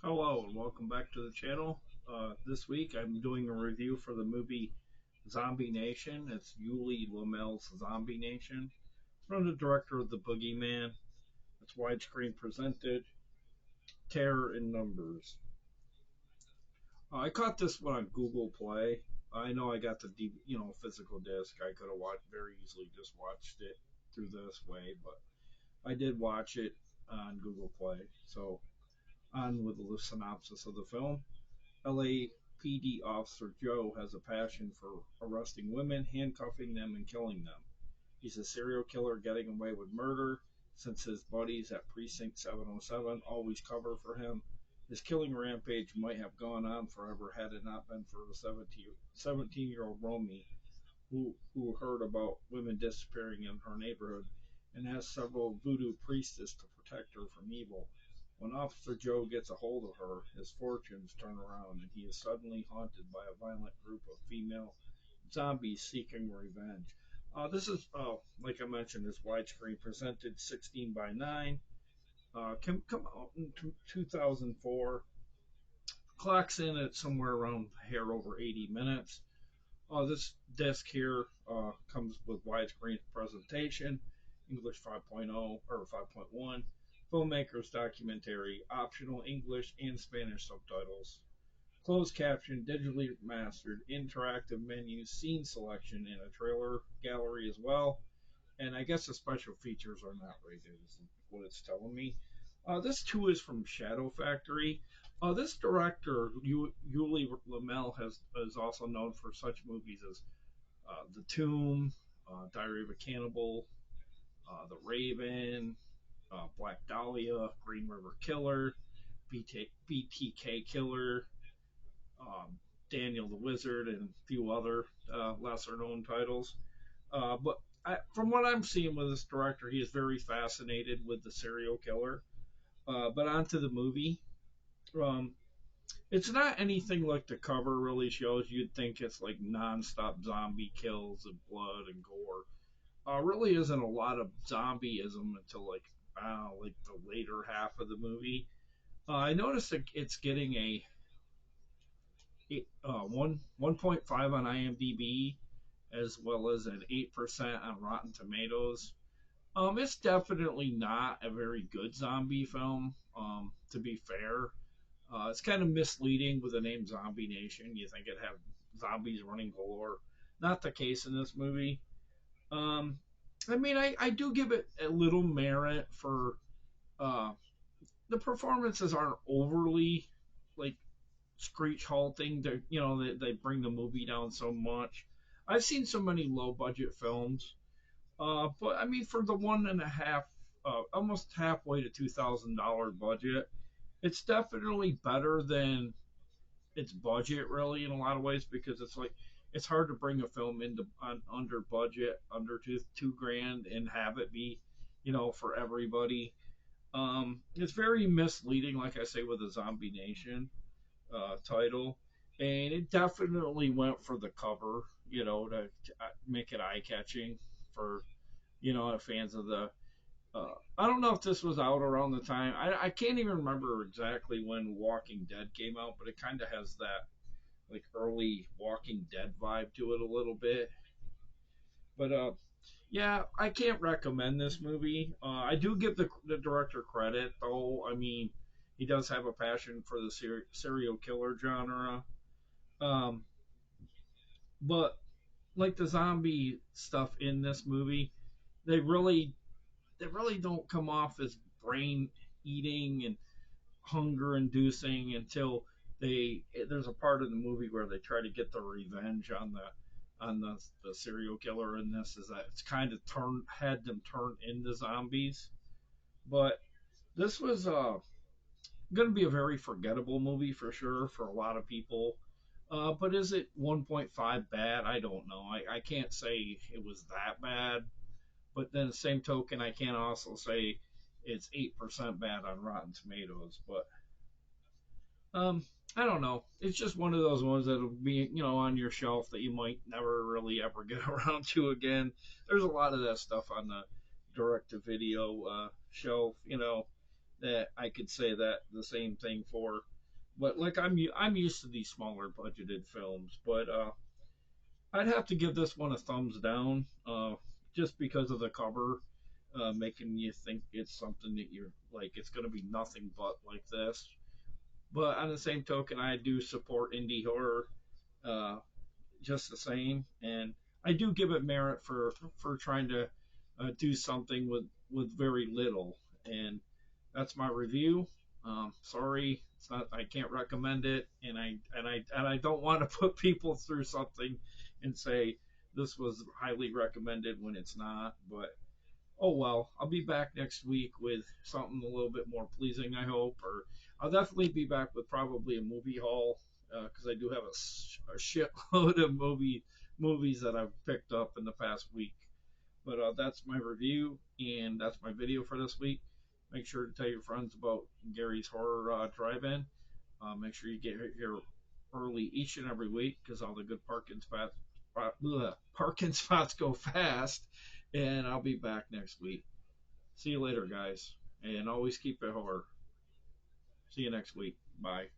Hello and welcome back to the channel. This week I'm doing a review for the movie Zombie Nation. It's Ulli Zombie Nation from the director of The Boogeyman. It's widescreen presented. Terror in Numbers. I caught this one on Google Play. I know I got the physical disc. I could have very easily just watched it through this way, but I did watch it on Google Play. So on with the synopsis of the film. LAPD Officer Joe has a passion for arresting women, handcuffing them, and killing them. He's a serial killer getting away with murder since his buddies at Precinct 707 always cover for him. His killing rampage might have gone on forever had it not been for the 17-year-old Romy, who heard about women disappearing in her neighborhood and has several voodoo priestesses to protect her from evil. When Officer Joe gets a hold of her, his fortunes turn around and he is suddenly haunted by a violent group of female zombies seeking revenge. Like I mentioned, is widescreen presented 16 by 9. Can come out in 2004. Clocks in at somewhere around hair over 80 minutes. This disc here comes with widescreen presentation, English 5.0 or 5.1, filmmaker's documentary, optional English and Spanish subtitles, closed caption, digitally mastered, interactive menus, scene selection, and a trailer gallery as well. And I guess the special features are not rated, is what it's telling me. This too is from Shadow Factory. This director, Ulli Lommel, is also known for such movies as The Tomb, Diary of a Cannibal, The Raven, Black Dahlia, Green River Killer, BTK Killer, um, Daniel the Wizard, and a few other lesser known titles. From what I'm seeing with this director, he is very fascinated with the serial killer. But onto the movie. Um, it's not anything like the cover really shows. You'd think it's like nonstop zombie kills and blood and gore. Really isn't a lot of zombieism until like the later half of the movie. I noticed that it's getting a 1.5 on IMDb as well as an 8% on Rotten Tomatoes. It's definitely not a very good zombie film. To be fair, it's kind of misleading with the name Zombie Nation. You think it'd have zombies running galore. Not the case in this movie. Um, I do give it a little merit for uh, the performances aren't overly like screech halting. They bring the movie down so much. I've seen so many low budget films, but I mean for the one and a half, almost halfway to $2,000 budget, it's definitely better than its budget really in a lot of ways because it's hard to bring a film into under budget under two grand and have it be for everybody. It's very misleading, like I say, with the Zombie Nation title, and it definitely went for the cover, to make it eye catching for fans of the. I don't know if this was out around the time. I can't even remember exactly when Walking Dead came out, but it kind of has that like early Walking Dead vibe to it a little bit. But yeah, I can't recommend this movie. I do give the director credit, though. I mean, he does have a passion for the serial killer genre. Um, but like the zombie stuff in this movie, they really they really don't come off as brain eating and hunger inducing until there's a part of the movie where they try to get the revenge on the serial killer in this is that it's kind of had them turn into zombies. But this was going to be a very forgettable movie for sure for a lot of people. But is it 1.5 bad? I don't know. I can't say it was that bad. But then the same token, I can't also say it's 8% bad on Rotten Tomatoes. But um, I don't know. It's just one of those ones that'll be, on your shelf that you might never really ever get around to again. There's a lot of that stuff on the direct to video shelf. that I could say that the same thing for. But like I'm used to these smaller budgeted films, but I'd have to give this one a thumbs down, just because of the cover, making you think it's something that you're like it's going to be nothing but like this. But on the same token, I do support indie horror, uh, just the same, and I do give it merit for trying to do something with very little, and that's my review. Sorry, it's not. I can't recommend it, and I don't want to put people through something and say this was highly recommended when it's not. But oh well, I'll be back next week with something a little bit more pleasing, I hope. Or I'll definitely be back with probably a movie haul, because I do have a shitload of movies that I've picked up in the past week. But that's my review, and that's my video for this week. Make sure to tell your friends about Gary's Horror Drive-In. Make sure you get here early each and every week, because all the good parking spots go fast. And I'll be back next week. See you later, guys. And always keep it horror. See you next week. Bye.